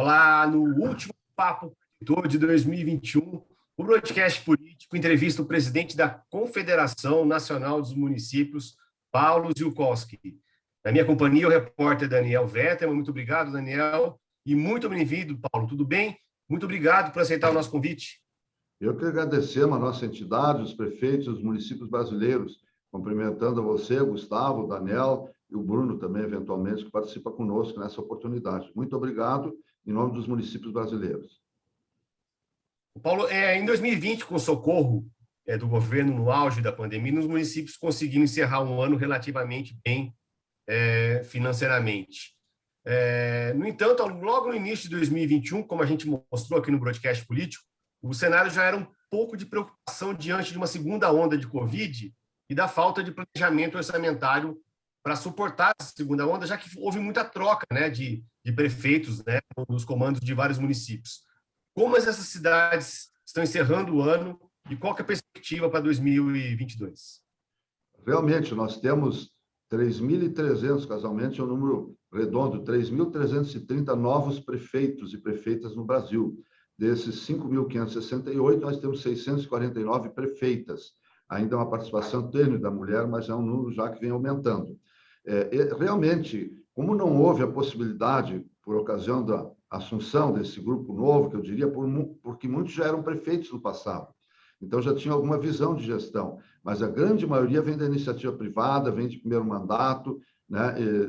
Olá, no último Papo Editor de 2021, o Broadcast Político entrevista o presidente da Confederação Nacional dos Municípios, Paulo Ziolkowski. Na minha companhia, o repórter Daniel Vetterman. Muito obrigado, Daniel, e muito bem-vindo, Paulo. Tudo bem? Muito obrigado por aceitar o nosso convite. Eu que agradecemos a nossa entidade, os prefeitos, os municípios brasileiros, cumprimentando a você, Gustavo, o Daniel e o Bruno também, eventualmente, que participa conosco nessa oportunidade. Muito obrigado, em nome dos municípios brasileiros. Paulo, em 2020, com o socorro do governo no auge da pandemia, os municípios conseguiram encerrar um ano relativamente bem financeiramente. No entanto, logo no início de 2021, como a gente mostrou aqui no Broadcast Político, o cenário já era um pouco de preocupação diante de uma segunda onda de Covid e da falta de planejamento orçamentário para suportar essa segunda onda, já que houve muita troca, de prefeitos, nos comandos de vários municípios. Como essas cidades estão encerrando o ano e qual que é a perspectiva para 2022? Realmente, nós temos 3.300, casualmente é um número redondo, 3.330 novos prefeitos e prefeitas no Brasil. Desses 5.568, nós temos 649 prefeitas. Ainda é uma participação tênue da mulher, mas é um número já que vem aumentando. Realmente, como não houve a possibilidade, por ocasião da assunção desse grupo novo, que eu diria, porque muitos já eram prefeitos no passado, então já tinham alguma visão de gestão, mas a grande maioria vem da iniciativa privada, vem de primeiro mandato,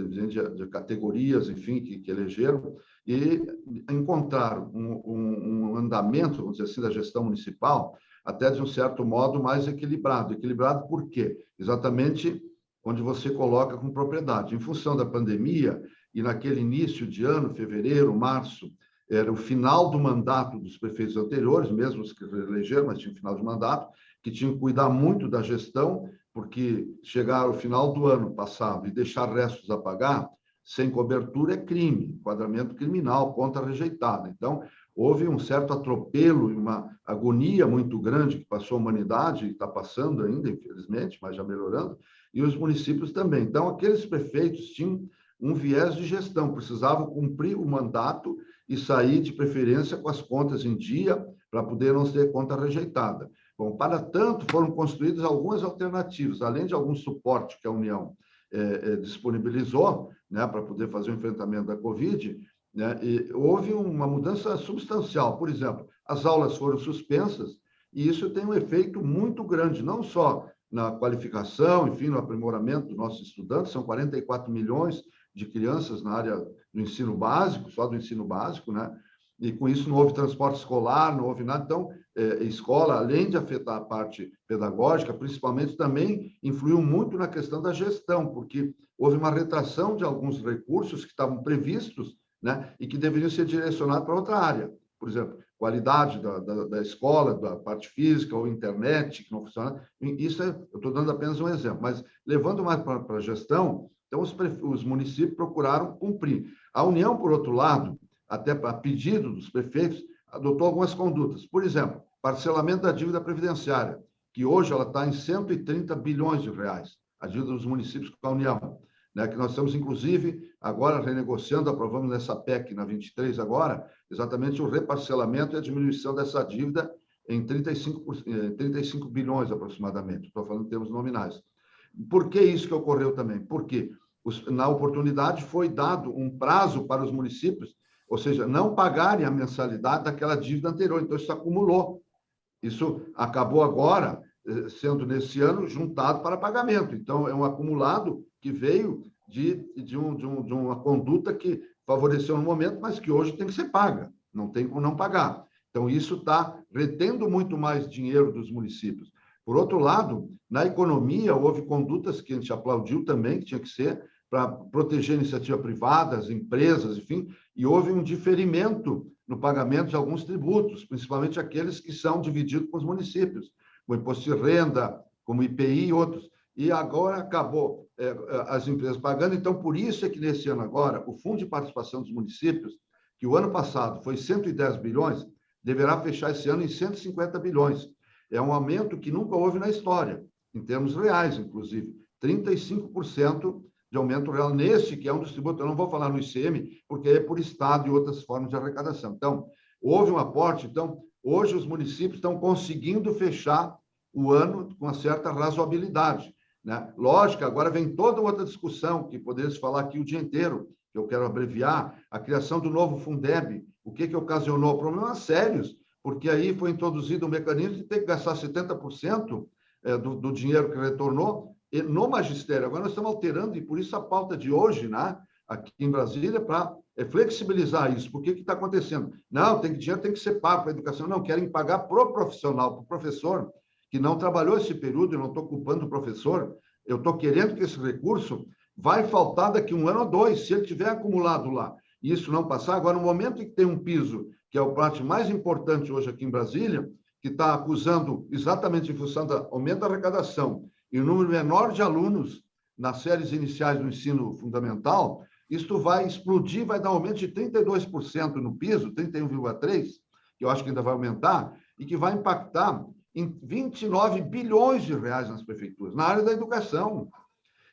vem de categorias, enfim, que elegeram, e encontrar um andamento, vamos dizer assim, da gestão municipal, até de um certo modo mais equilibrado. Equilibrado por quê? Exatamente onde você coloca com propriedade. Em função da pandemia, e naquele início de ano, fevereiro, março, era o final do mandato dos prefeitos anteriores, mesmo os que elegeram, mas tinha final de mandato, que tinham que cuidar muito da gestão, porque chegar ao final do ano passado e deixar restos a pagar, sem cobertura, é crime, enquadramento criminal, conta rejeitada. Então, houve um certo atropelo e uma agonia muito grande que passou a humanidade, e está passando ainda, infelizmente, mas já melhorando, e os municípios também. Então, aqueles prefeitos tinham um viés de gestão, precisavam cumprir o mandato e sair, de preferência, com as contas em dia, para poder não ter conta rejeitada. Bom, para tanto, foram construídas algumas alternativas, além de algum suporte que a União disponibilizou, para poder fazer o enfrentamento da Covid, e houve uma mudança substancial. Por exemplo, as aulas foram suspensas, e isso tem um efeito muito grande, não só na qualificação, enfim, no aprimoramento dos nossos estudantes, são 44 milhões de crianças na área do ensino básico, só do ensino básico, e com isso não houve transporte escolar, não houve nada. Então, escola, além de afetar a parte pedagógica, principalmente também influiu muito na questão da gestão, porque houve uma retração de alguns recursos que estavam previstos, e que deveriam ser direcionados para outra área. Por exemplo, qualidade da escola, da parte física, ou internet, que não funciona. Isso eu estou dando apenas um exemplo, mas levando mais para a gestão, então os municípios procuraram cumprir. A União, por outro lado, até a pedido dos prefeitos, adotou algumas condutas. Por exemplo, parcelamento da dívida previdenciária, que hoje ela está em 130 bilhões de reais, a dívida dos municípios com a União, que nós estamos, inclusive, agora renegociando, aprovamos nessa PEC, na 23 agora, exatamente o reparcelamento e a diminuição dessa dívida em 35 bilhões aproximadamente, estou falando em termos nominais. Por que isso que ocorreu também? Porque na oportunidade foi dado um prazo para os municípios, ou seja, não pagarem a mensalidade daquela dívida anterior, então isso acumulou. Isso acabou agora, sendo nesse ano, juntado para pagamento. Então, é um acumulado que veio de uma conduta que favoreceu no momento, mas que hoje tem que ser paga, não tem como não pagar. Então, isso está retendo muito mais dinheiro dos municípios. Por outro lado, na economia, houve condutas que a gente aplaudiu também, que tinha que ser, para proteger a iniciativa privada, as empresas, enfim, e houve um diferimento no pagamento de alguns tributos, principalmente aqueles que são divididos com os municípios, como imposto de renda, como IPI e outros. E agora acabou as empresas pagando, então por isso é que nesse ano agora, o Fundo de Participação dos Municípios, que o ano passado foi 110 bilhões, deverá fechar esse ano em 150 bilhões. É um aumento que nunca houve na história, em termos reais, inclusive. 35% de aumento real nesse, que é um dos tributos. Eu não vou falar no ICM, porque é por estado e outras formas de arrecadação. Então, houve um aporte. Então, hoje os municípios estão conseguindo fechar o ano com uma certa razoabilidade, né? Lógico, agora vem toda outra discussão, que poderia falar aqui o dia inteiro, que eu quero abreviar, a criação do novo Fundeb. O que ocasionou? Problemas sérios, porque aí foi introduzido um mecanismo de ter que gastar 70% do dinheiro que retornou no magistério. Agora nós estamos alterando, e por isso a pauta de hoje, né, aqui em Brasília, para flexibilizar isso. Por que está acontecendo? Não, dinheiro tem que ser pago para a educação. Não, querem pagar para o profissional, para o professor, que não trabalhou esse período. Eu não estou culpando o professor, eu estou querendo que esse recurso vai faltar daqui 1 ano ou 2, se ele tiver acumulado lá. E isso não passar. Agora, no momento em que tem um piso, que é o parte mais importante hoje aqui em Brasília, que está acusando exatamente em função do aumento da arrecadação e o número menor de alunos nas séries iniciais do ensino fundamental, isto vai explodir, vai dar um aumento de 32% no piso, 31,3%, que eu acho que ainda vai aumentar, e que vai impactar em 29 bilhões de reais nas prefeituras, na área da educação.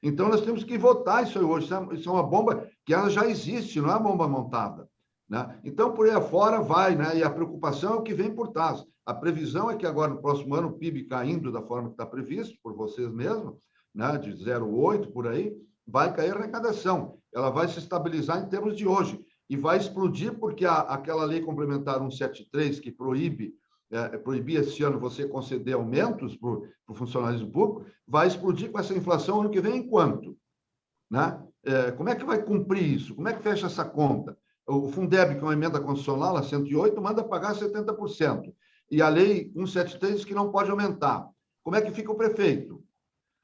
Então, nós temos que votar isso aí hoje. Isso é uma bomba que ela já existe, não é uma bomba montada, né? Então, por aí afora vai, né? E a preocupação é o que vem por trás. A previsão é que agora, no próximo ano, o PIB caindo da forma que está previsto, por vocês mesmos, né? De 0,8 por aí, vai cair a arrecadação. Ela vai se estabilizar em termos de hoje. E vai explodir porque aquela lei complementar 173, que proibia esse ano você conceder aumentos para o funcionalismo público, vai explodir com essa inflação ano que vem enquanto, né? Como é que vai cumprir isso? Como é que fecha essa conta? O Fundeb, que é uma emenda constitucional, a 108, manda pagar 70%. E a lei 173 diz que não pode aumentar. Como é que fica o prefeito?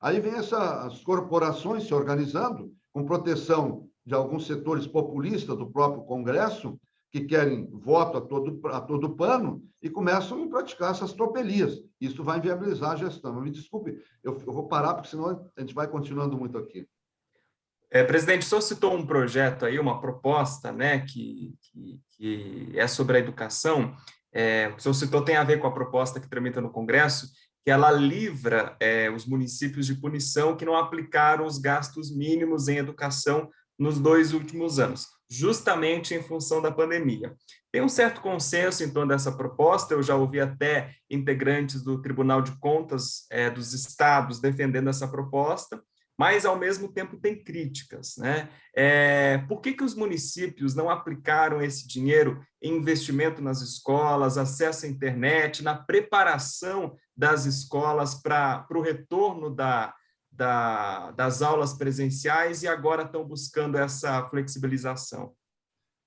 Aí vem as corporações se organizando, com proteção de alguns setores populistas do próprio Congresso, que querem voto a todo pano, e começam a praticar essas tropelias. Isso vai inviabilizar a gestão. Me desculpe, eu vou parar, porque senão a gente vai continuando muito aqui. Presidente, o senhor citou um projeto aí, uma proposta, né, que é sobre a educação. O senhor citou tem a ver com a proposta que tramita no Congresso, que ela livra os municípios de punição que não aplicaram os gastos mínimos em educação nos 2 últimos anos, justamente em função da pandemia. Tem um certo consenso em torno dessa proposta, eu já ouvi até integrantes do Tribunal de Contas dos estados defendendo essa proposta, mas, ao mesmo tempo, tem críticas, né? Por que os municípios não aplicaram esse dinheiro em investimento nas escolas, acesso à internet, na preparação das escolas para o retorno das aulas presenciais e agora estão buscando essa flexibilização?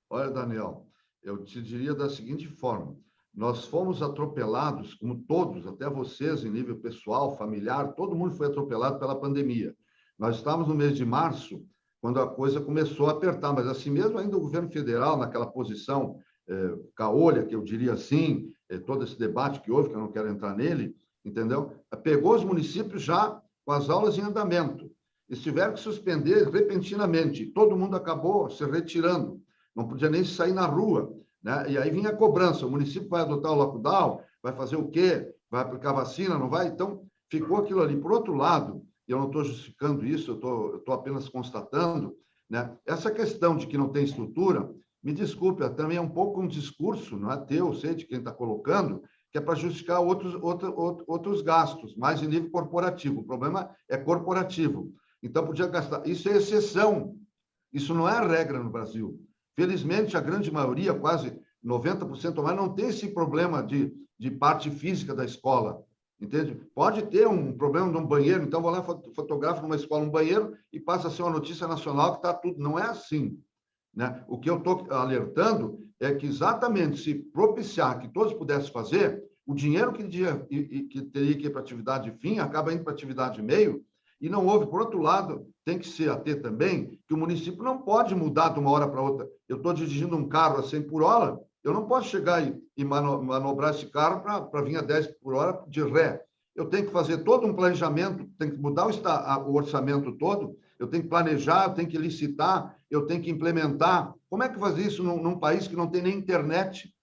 Olha, Daniel, eu te diria da seguinte forma: nós fomos atropelados, como todos, até vocês, em nível pessoal, familiar, todo mundo foi atropelado pela pandemia. Nós estávamos no mês de março, quando a coisa começou a apertar, mas assim mesmo ainda o governo federal, naquela posição caolha, que eu diria assim, todo esse debate que houve, que eu não quero entrar nele, entendeu? Pegou os municípios já com as aulas em andamento. Eles tiveram que suspender repentinamente. Todo mundo acabou se retirando. Não podia nem sair na rua, né? E aí vinha a cobrança. O município vai adotar o lockdown? Vai fazer o quê? Vai aplicar vacina? Não vai? Então, ficou aquilo ali. Por outro lado, eu não estou justificando isso, eu estou apenas constatando, né? Essa questão de que não tem estrutura, me desculpe, também é um pouco um discurso, não é teu, sei de quem está colocando, que é para justificar outros gastos, mais em nível corporativo. O problema é corporativo. Então, podia gastar. Isso é exceção. Isso não é a regra no Brasil. Felizmente, a grande maioria, quase 90% ou mais, não tem esse problema de parte física da escola. Entende? Pode ter um problema de um banheiro, então vou lá, fotografo numa escola um banheiro e passa a ser uma notícia nacional que está tudo. Não é assim, né? O que eu estou alertando é que exatamente se propiciar que todos pudessem fazer, o dinheiro que teria que ir para atividade fim acaba indo para atividade meio e não houve. Por outro lado, tem que se ater também que o município não pode mudar de uma hora para outra. Eu estou dirigindo um carro a 100 por hora, eu não posso chegar e manobrar esse carro para vir a 10 por hora de ré. Eu tenho que fazer todo um planejamento, tenho que mudar o orçamento todo, eu tenho que planejar, eu tenho que licitar, eu tenho que implementar. Como é que faz isso num país que não tem nem internet?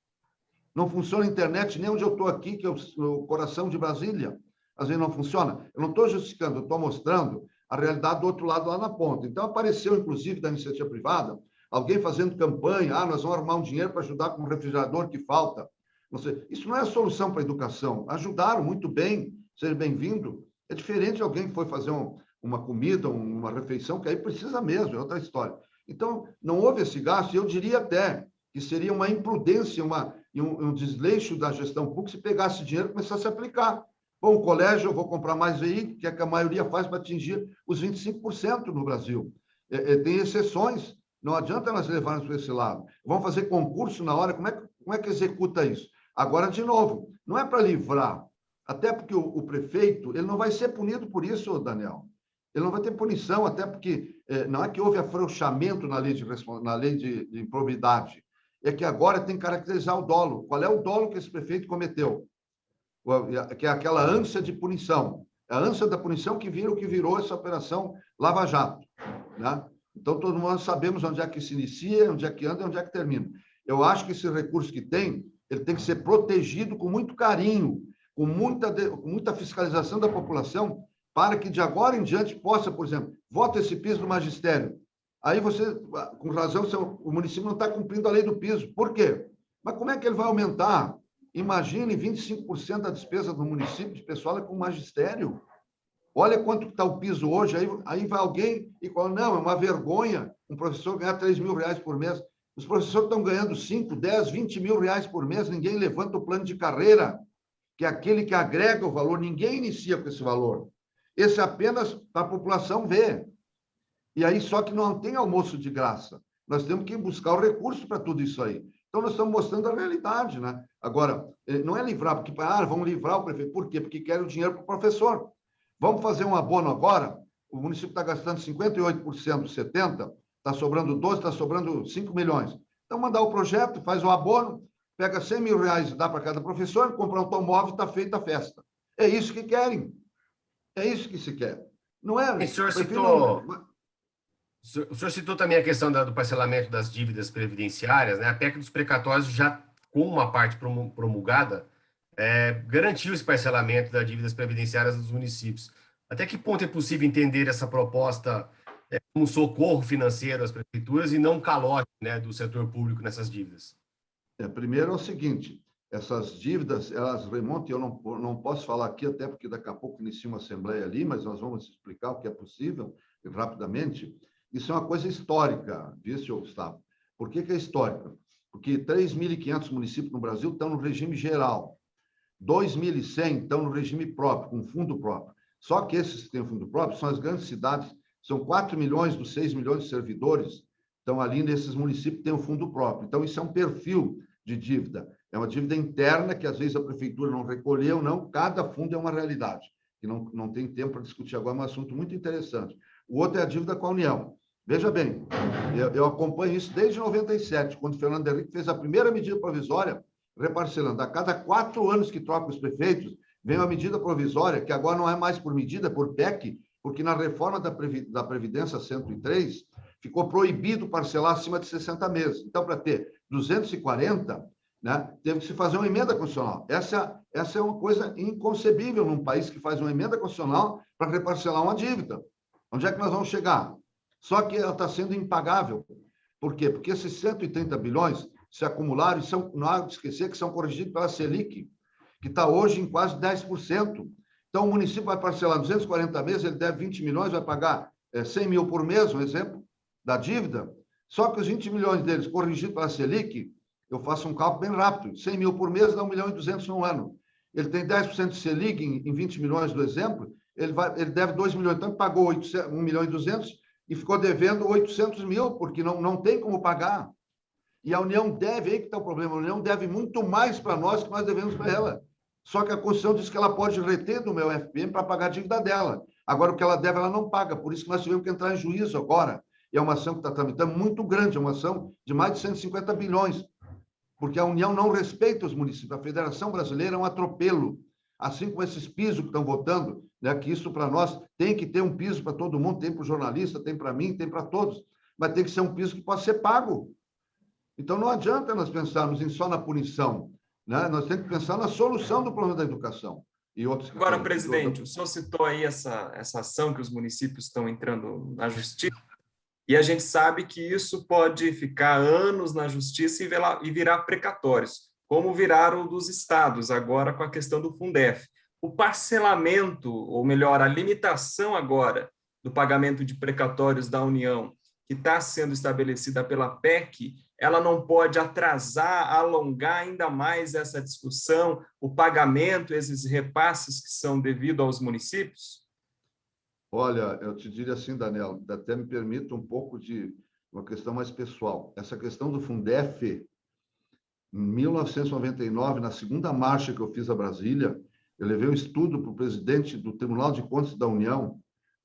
Não funciona a internet nem onde eu estou aqui, que é o coração de Brasília. Às vezes não funciona. Eu não estou justificando, eu estou mostrando a realidade do outro lado, lá na ponta. Então, apareceu, inclusive, da iniciativa privada, alguém fazendo campanha, nós vamos arrumar um dinheiro para ajudar com o refrigerador que falta. Não sei. Isso não é a solução para a educação. Ajudaram muito bem, seja bem-vindo. É diferente de alguém que foi fazer uma comida, uma refeição, que aí precisa mesmo, é outra história. Então, não houve esse gasto, e eu diria até que seria uma imprudência, um desleixo da gestão pública se pegasse dinheiro e começasse a aplicar. Bom, o colégio, eu vou comprar mais veículos, que é que a maioria faz para atingir os 25% no Brasil. Tem exceções, não adianta nós levarmos para esse lado. Vamos fazer concurso na hora, como é que executa isso? Agora, de novo, não é para livrar, até porque o prefeito ele não vai ser punido por isso, Daniel. Ele não vai ter punição, até porque não é que houve afrouxamento na lei de improbidade, é que agora tem que caracterizar o dolo. Qual é o dolo que esse prefeito cometeu? Que é aquela ânsia de punição. É a ânsia da punição que vira o que virou essa operação Lava Jato. Né? Então, todo mundo sabemos onde é que se inicia, onde é que anda e onde é que termina. Eu acho que esse recurso que tem, ele tem que ser protegido com muito carinho, com muita fiscalização da população, para que de agora em diante possa, por exemplo, vota esse piso do magistério. Aí você, com razão, o município não está cumprindo a lei do piso. Por quê? Mas como é que ele vai aumentar? Imagine 25% da despesa do município de pessoal é com magistério. Olha quanto está o piso hoje. Aí vai alguém e fala, não, é uma vergonha um professor ganhar 3 mil reais por mês. Os professores estão ganhando 5, 10, 20 mil reais por mês, ninguém levanta o plano de carreira, que é aquele que agrega o valor, ninguém inicia com esse valor. Esse é apenas para a população ver. E aí só que não tem almoço de graça. Nós temos que buscar o recurso para tudo isso aí. Então, nós estamos mostrando a realidade, né? Agora, não é livrar, porque vamos livrar o prefeito. Por quê? Porque querem o dinheiro para o professor. Vamos fazer um abono agora? O município está gastando 58%, 70%, está sobrando 12%, está sobrando 5 milhões. Então, mandar o projeto, faz o abono, pega 100 mil reais e dá para cada professor, compra um automóvel, está feita a festa. É isso que querem. É isso que se quer. Não é... O senhor citou... O senhor citou também a questão do parcelamento das dívidas previdenciárias, né? A PEC dos precatórios já, com uma parte promulgada, garantiu esse parcelamento das dívidas previdenciárias dos municípios. Até que ponto é possível entender essa proposta como um socorro financeiro às prefeituras e não um calote, né, do setor público nessas dívidas? Primeiro é o seguinte, essas dívidas, elas remontam, eu não posso falar aqui, até porque daqui a pouco inicia uma assembleia ali, mas nós vamos explicar o que é possível, rapidamente. Isso é uma coisa histórica, disse o Gustavo. Por que é histórica? Porque 3.500 municípios no Brasil estão no regime geral. 2.100 estão no regime próprio, com fundo próprio. Só que esses que têm fundo próprio são as grandes cidades, são 4 milhões dos 6 milhões de servidores, estão ali nesses municípios que têm o fundo próprio. Então, isso é um perfil de dívida. É uma dívida interna que, às vezes, a prefeitura não recolheu, não. Cada fundo é uma realidade, que não tem tempo para discutir agora, é um assunto muito interessante. O outro é a dívida com a União. Veja bem, eu acompanho isso desde 97, quando o Fernando Henrique fez a primeira medida provisória, reparcelando. A cada 4 anos que troca os prefeitos, vem uma medida provisória, que agora não é mais por medida, é por PEC, porque na reforma da Previdência 103, ficou proibido parcelar acima de 60 meses. Então, para ter 240, né, teve que se fazer uma emenda constitucional. Essa é uma coisa inconcebível num país que faz uma emenda constitucional para reparcelar uma dívida. Onde é que nós vamos chegar? Só que ela está sendo impagável. Por quê? Porque esses 130 bilhões se acumularam e não há de esquecer que são corrigidos pela Selic, que está hoje em quase 10%. Então, o município vai parcelar 240 meses, ele deve 20 milhões, vai pagar 100 mil por mês, um exemplo, da dívida. Só que os 20 milhões deles corrigidos pela Selic, eu faço um cálculo bem rápido, 100 mil por mês dá 1 milhão e 200 no ano. Ele tem 10% de Selic em 20 milhões do exemplo, ele deve 2 milhões, então ele pagou 1 milhão e 200 e ficou devendo 800 mil, porque não tem como pagar. E a União deve, aí que está o problema, a União deve muito mais para nós que nós devemos para ela. Só que a Constituição diz que ela pode reter do meu FPM para pagar a dívida dela. Agora, o que ela deve, ela não paga. Por isso que nós tivemos que entrar em juízo agora. E é uma ação que está tramitando muito grande, é uma ação de mais de 150 bilhões. Porque a União não respeita os municípios. A Federação Brasileira é um atropelo. Assim como esses pisos que estão votando, né, que isso para nós tem que ter um piso para todo mundo, tem para o jornalista, tem para mim, tem para todos. Mas tem que ser um piso que possa ser pago. Então, não adianta nós pensarmos só na punição, né? Nós temos que pensar na solução do problema da educação. e outros. Agora, presidente, o senhor citou aí essa ação que os municípios estão entrando na justiça, e a gente sabe que isso pode ficar anos na justiça e virar precatórios, como viraram dos estados agora com a questão do Fundef. O parcelamento, ou melhor, a limitação agora do pagamento de precatórios da União, que está sendo estabelecida pela PEC, ela não pode atrasar, alongar ainda mais essa discussão, o pagamento, esses repasses que são devidos aos municípios? Olha, eu te diria assim, Daniel, até me permita um pouco de uma questão mais pessoal. Essa questão do Fundef, em 1999, na segunda marcha que eu fiz a Brasília, eu levei um estudo para o presidente do Tribunal de Contas da União,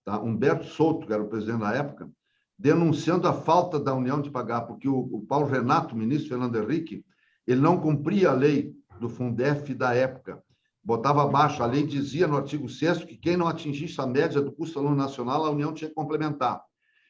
tá? Humberto Souto, que era o presidente na época, denunciando a falta da União de pagar, porque o Paulo Renato, o ministro Fernando Henrique, ele não cumpria a lei do Fundef da época. Botava abaixo, a lei dizia no artigo 6º que quem não atingisse a média do custo aluno nacional, a União tinha que complementar.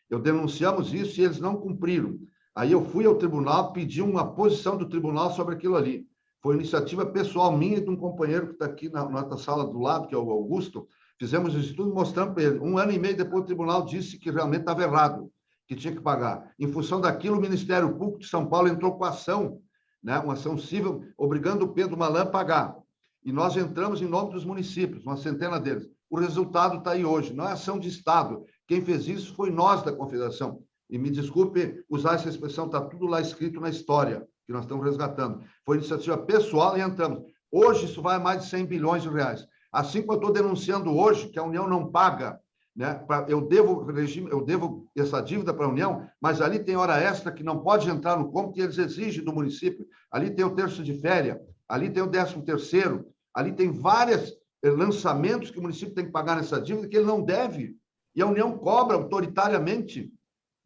Eu denunciamos isso e eles não cumpriram. Aí eu fui ao tribunal, pedi uma posição do tribunal sobre aquilo ali. Foi iniciativa pessoal minha e de um companheiro que está aqui na outra sala do lado, que é o Augusto. Fizemos um estudo mostrando para ele. 1 ano e meio depois, o tribunal disse que realmente estava errado, que tinha que pagar. Em função daquilo, o Ministério Público de São Paulo entrou com ação, né? Uma ação civil, obrigando o Pedro Malan a pagar. E nós entramos em nome dos municípios, uma centena deles. O resultado está aí hoje. Não é ação de Estado. Quem fez isso foi nós da Confederação. E me desculpe usar essa expressão, está tudo lá escrito na história, que nós estamos resgatando. Foi iniciativa pessoal e entramos. Hoje isso vai a mais de 100 bilhões de reais. Assim como eu estou denunciando hoje que a União não paga, né? Eu devo essa dívida para a União, mas ali tem hora extra que não pode entrar no cômputo e eles exigem do município. Ali tem o terço de férias, ali tem o 13º, ali tem vários lançamentos que o município tem que pagar nessa dívida que ele não deve. E a União cobra autoritariamente.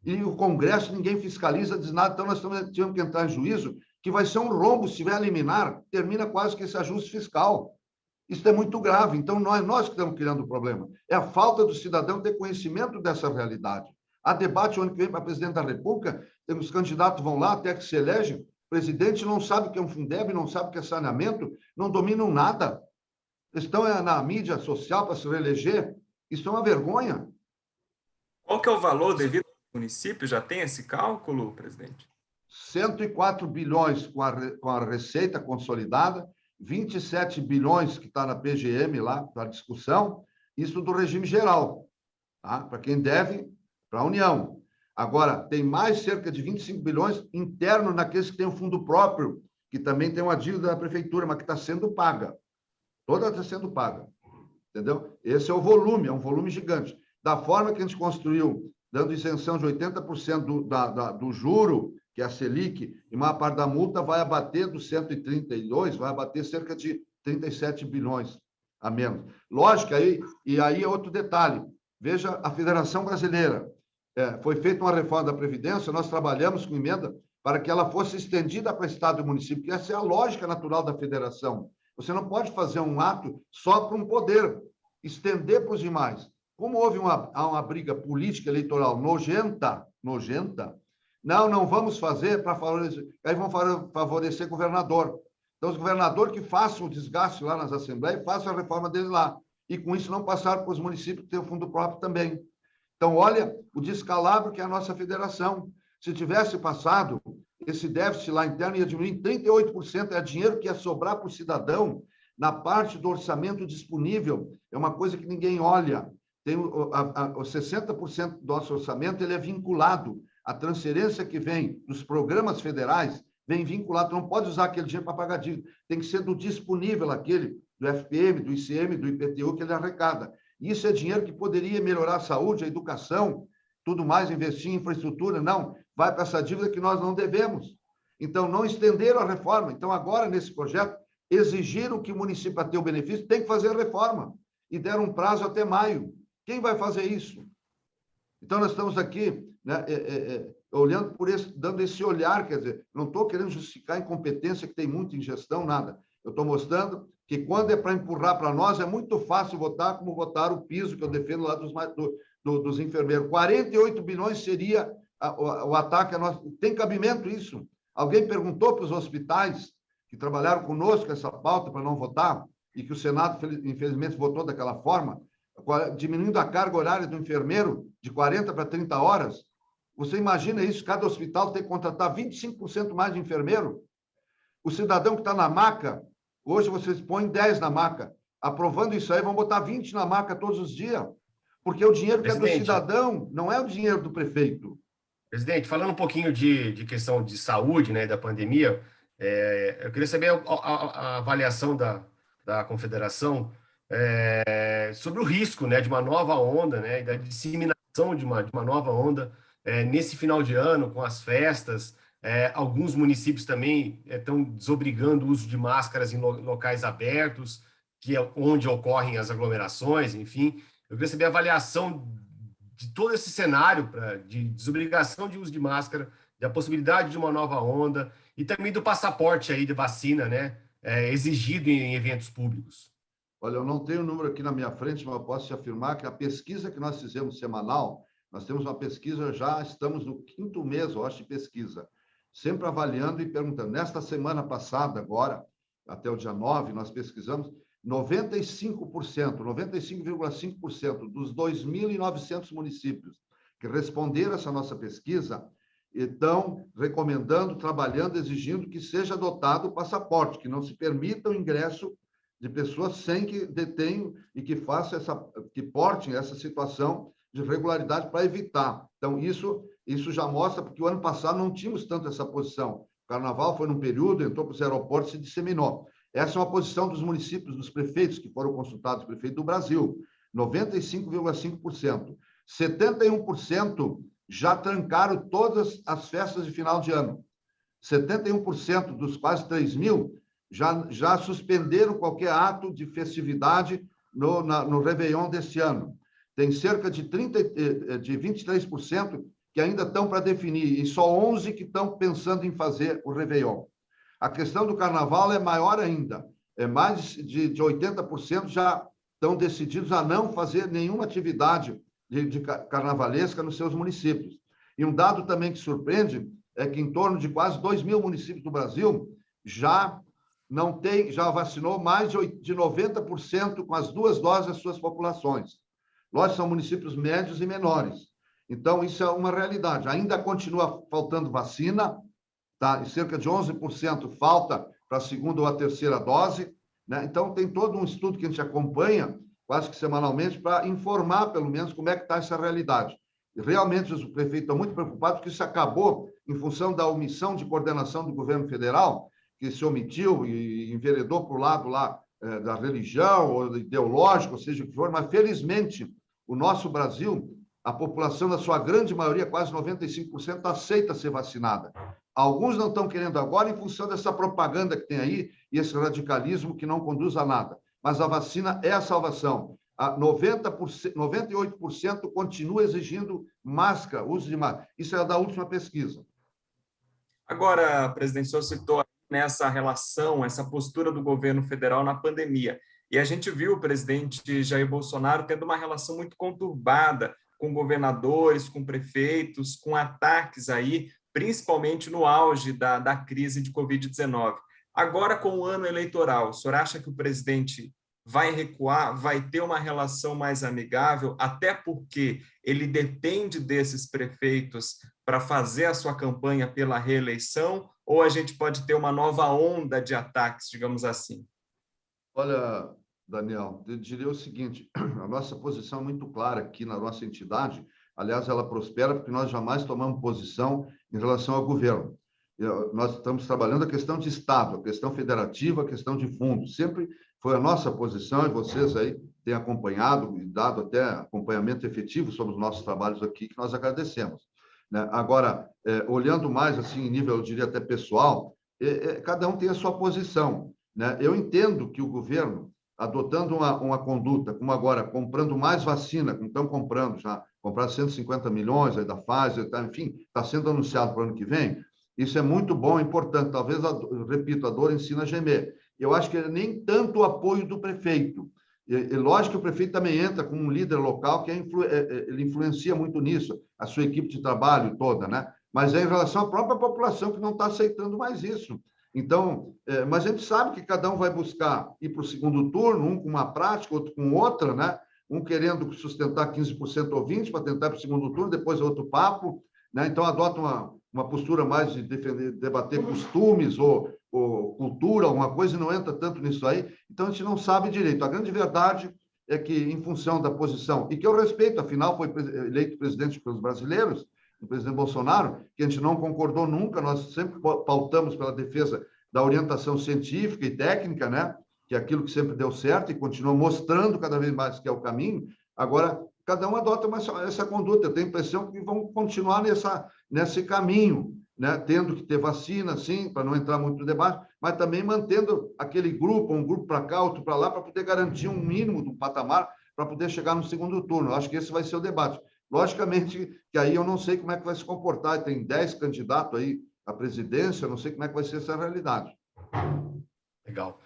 E o Congresso, ninguém fiscaliza, diz nada. Então, nós temos que entrar em juízo, que vai ser um rombo, se tiver liminar, termina quase que esse ajuste fiscal. Isso é muito grave. Então, nós que estamos criando o problema. É a falta do cidadão ter conhecimento dessa realidade. Há debate ano que vem para presidente da República, os candidatos vão lá até que se elegem, o presidente não sabe o que é um Fundeb, não sabe o que é saneamento, não dominam nada. Estão na mídia social para se reeleger. Isso é uma vergonha. Qual que é o valor devido ao município? Já tem esse cálculo, presidente? 104 bilhões com a receita consolidada, 27 bilhões que está na PGM lá, para discussão, isso do regime geral, tá? Para quem deve, para a União. Agora, tem mais cerca de 25 bilhões interno naqueles que têm um fundo próprio, que também tem uma dívida da prefeitura, mas que está sendo paga. Toda está sendo paga. Entendeu? Esse é o volume, é um volume gigante. Da forma que a gente construiu, dando isenção de 80% do juro, que é a Selic, e uma parte da multa vai abater dos 132, vai abater cerca de 37 bilhões a menos. Lógico, e aí é outro detalhe. Veja a Federação Brasileira. Foi feita uma reforma da Previdência, nós trabalhamos com emenda para que ela fosse estendida para Estado e município, que essa é a lógica natural da federação. Você não pode fazer um ato só para um poder, estender para os demais. Como houve uma briga política eleitoral nojenta, não vamos fazer para favorecer, aí vão favorecer governador. Então, os governadores que façam o desgaste lá nas assembleias, façam a reforma deles lá. E com isso não passaram para os municípios que têm o fundo próprio também. Então, olha o descalabro que é a nossa federação. Se tivesse passado, esse déficit lá interno ia diminuir em 38%, é dinheiro que ia sobrar para o cidadão na parte do orçamento disponível. É uma coisa que ninguém olha. Tem os 60% do nosso orçamento ele é vinculado. A transferência que vem dos programas federais vem vinculado. Tu não pode usar aquele dinheiro para pagar dívida. Tem que ser do disponível, aquele do FPM, do ICM, do IPTU que ele arrecada. Isso é dinheiro que poderia melhorar a saúde, a educação, tudo mais, investir em infraestrutura. Não, vai para essa dívida que nós não devemos. Então, não estenderam a reforma. Então, agora, nesse projeto, exigiram que o município, para ter o benefício, tem que fazer a reforma. E deram um prazo até maio. Quem vai fazer isso? Então, nós estamos aqui, né, olhando por dando esse olhar, quer dizer, não estou querendo justificar a incompetência que tem muito em gestão, nada. Eu estou mostrando que quando é para empurrar para nós, é muito fácil votar como votar o piso que eu defendo lá dos enfermeiros. 48 bilhões seria o ataque a nós. Tem cabimento isso? Alguém perguntou para os hospitais que trabalharam conosco essa pauta para não votar? e que o Senado, infelizmente, votou daquela forma, diminuindo a carga horária do enfermeiro de 40 para 30 horas. Você imagina isso? Cada hospital tem que contratar 25% mais de enfermeiro? O cidadão que está na maca, hoje vocês põem 10 na maca. Aprovando isso aí, vão botar 20 na maca todos os dias. Porque o dinheiro que é do cidadão, não é o dinheiro do prefeito. Presidente, falando um pouquinho de questão de saúde, né, da pandemia, eu queria saber a avaliação da Confederação sobre o risco, né, de uma nova onda, né, e da disseminação de uma nova onda nesse final de ano, com as festas. Alguns municípios também estão desobrigando o uso de máscaras em locais abertos, que é onde ocorrem as aglomerações, enfim. Eu queria saber a avaliação de todo esse cenário de desobrigação de uso de máscara, da possibilidade de uma nova onda e também do passaporte aí de vacina, né, exigido em eventos públicos. Olha, eu não tenho o número aqui na minha frente, mas eu posso te afirmar que a pesquisa que nós fizemos semanal, nós temos uma pesquisa, já estamos no 5º mês, eu acho, de pesquisa, sempre avaliando e perguntando. Nesta semana passada, agora, até o dia 9, nós pesquisamos 95,5% dos 2.900 municípios que responderam a essa nossa pesquisa estão recomendando, trabalhando, exigindo que seja adotado o passaporte, que não se permita o ingresso de pessoas sem que detenham e que que portem essa situação de irregularidade para evitar. Então, isso já mostra, porque o ano passado não tínhamos tanto essa posição. O carnaval foi num período, entrou para os aeroportos e se disseminou. Essa é uma posição dos municípios, dos prefeitos que foram consultados, prefeito do Brasil, 95,5%. 71% já trancaram todas as festas de final de ano. 71% dos quase 3 mil já suspenderam qualquer ato de festividade no Réveillon desse ano. Tem cerca de 23% que ainda estão para definir, e só 11 que estão pensando em fazer o Réveillon. A questão do carnaval é maior ainda. Mais de 80% já estão decididos a não fazer nenhuma atividade de carnavalesca nos seus municípios. E um dado também que surpreende é que em torno de quase 2 mil municípios do Brasil já vacinou mais de 90% com as 2 doses das suas populações. Lógico, são municípios médios e menores. Então, isso é uma realidade. Ainda continua faltando vacina, tá? E cerca de 11% falta para a 2ª ou a 3ª dose, né? Então, tem todo um estudo que a gente acompanha, quase que semanalmente, para informar, pelo menos, como é que está essa realidade. E, realmente, os prefeitos estão muito preocupados, porque isso acabou em função da omissão de coordenação do governo federal, que se omitiu e enveredou para o lado lá da religião ou ideológico, ou seja o que for, mas, felizmente, o nosso Brasil, a população, na sua grande maioria, quase 95%, aceita ser vacinada. Alguns não estão querendo agora em função dessa propaganda que tem aí e esse radicalismo que não conduz a nada. Mas a vacina é a salvação. 98% continua exigindo máscara, uso de máscara. Isso é da última pesquisa. Agora, presidente, o senhor citou nessa relação, essa postura do governo federal na pandemia. E a gente viu o presidente Jair Bolsonaro tendo uma relação muito conturbada com governadores, com prefeitos, com ataques aí, principalmente no auge da crise de Covid-19. Agora, com o ano eleitoral, o senhor acha que o presidente vai recuar, vai ter uma relação mais amigável, até porque ele depende desses prefeitos para fazer a sua campanha pela reeleição, ou a gente pode ter uma nova onda de ataques, digamos assim? Olha, Daniel, eu diria o seguinte, a nossa posição é muito clara aqui na nossa entidade, aliás, ela prospera porque nós jamais tomamos posição em relação ao governo. Nós estamos trabalhando a questão de Estado, a questão federativa, a questão de fundos. Sempre foi a nossa posição e vocês aí têm acompanhado e dado até acompanhamento efetivo sobre os nossos trabalhos aqui, que nós agradecemos. Agora, olhando mais assim, em nível, eu diria até pessoal, cada um tem a sua posição. Eu entendo que o governo, adotando uma conduta, como agora, comprando mais vacina, como estão comprando já, comprar 150 milhões aí da Pfizer, enfim, está sendo anunciado para o ano que vem, isso é muito bom, importante. Talvez, repito, a dor ensina a gemer. Eu acho que nem tanto o apoio do prefeito. Lógico que o prefeito também entra como um líder local, que ele influencia muito nisso, a sua equipe de trabalho toda, né? Mas é em relação à própria população que não está aceitando mais isso. Então, mas a gente sabe que cada um vai buscar ir para o segundo turno, um com uma prática, outro com outra, né? Um querendo sustentar 15% ou 20% para tentar para o segundo turno, depois é outro papo, né? Então, adota uma postura mais de defender, debater costumes ou cultura, alguma coisa, e não entra tanto nisso aí. Então, a gente não sabe direito. A grande verdade é que, em função da posição, e que eu respeito, afinal, foi eleito presidente pelos brasileiros, o presidente Bolsonaro, que a gente não concordou nunca, nós sempre pautamos pela defesa da orientação científica e técnica, né? Que é aquilo que sempre deu certo e continua mostrando cada vez mais que é o caminho. Agora, cada um adota essa conduta. Eu tenho a impressão que vão continuar nesse caminho, né? Tendo que ter vacina, sim, para não entrar muito no debate, mas também mantendo aquele grupo, um grupo para cá, outro para lá, para poder garantir um mínimo do patamar para poder chegar no segundo turno. Eu acho que esse vai ser o debate. Logicamente que aí eu não sei como é que vai se comportar, tem 10 candidatos aí à presidência, eu não sei como é que vai ser essa realidade. Legal.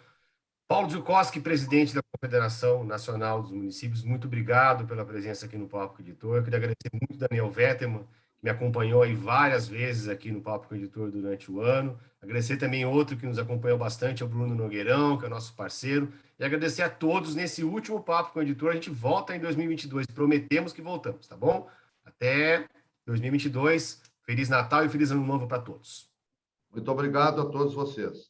Paulo Zilkowski, presidente da Confederação Nacional dos Municípios, muito obrigado pela presença aqui no Papo com o Editor. Eu queria agradecer muito a Daniel Vetterman, que me acompanhou aí várias vezes aqui no Papo com o Editor durante o ano. Agradecer também outro que nos acompanhou bastante, é o Bruno Nogueirão, que é nosso parceiro. E agradecer a todos nesse último Papo com o Editor. A gente volta em 2022, prometemos que voltamos, tá bom? Até 2022. Feliz Natal e Feliz Ano Novo para todos. Muito obrigado a todos vocês.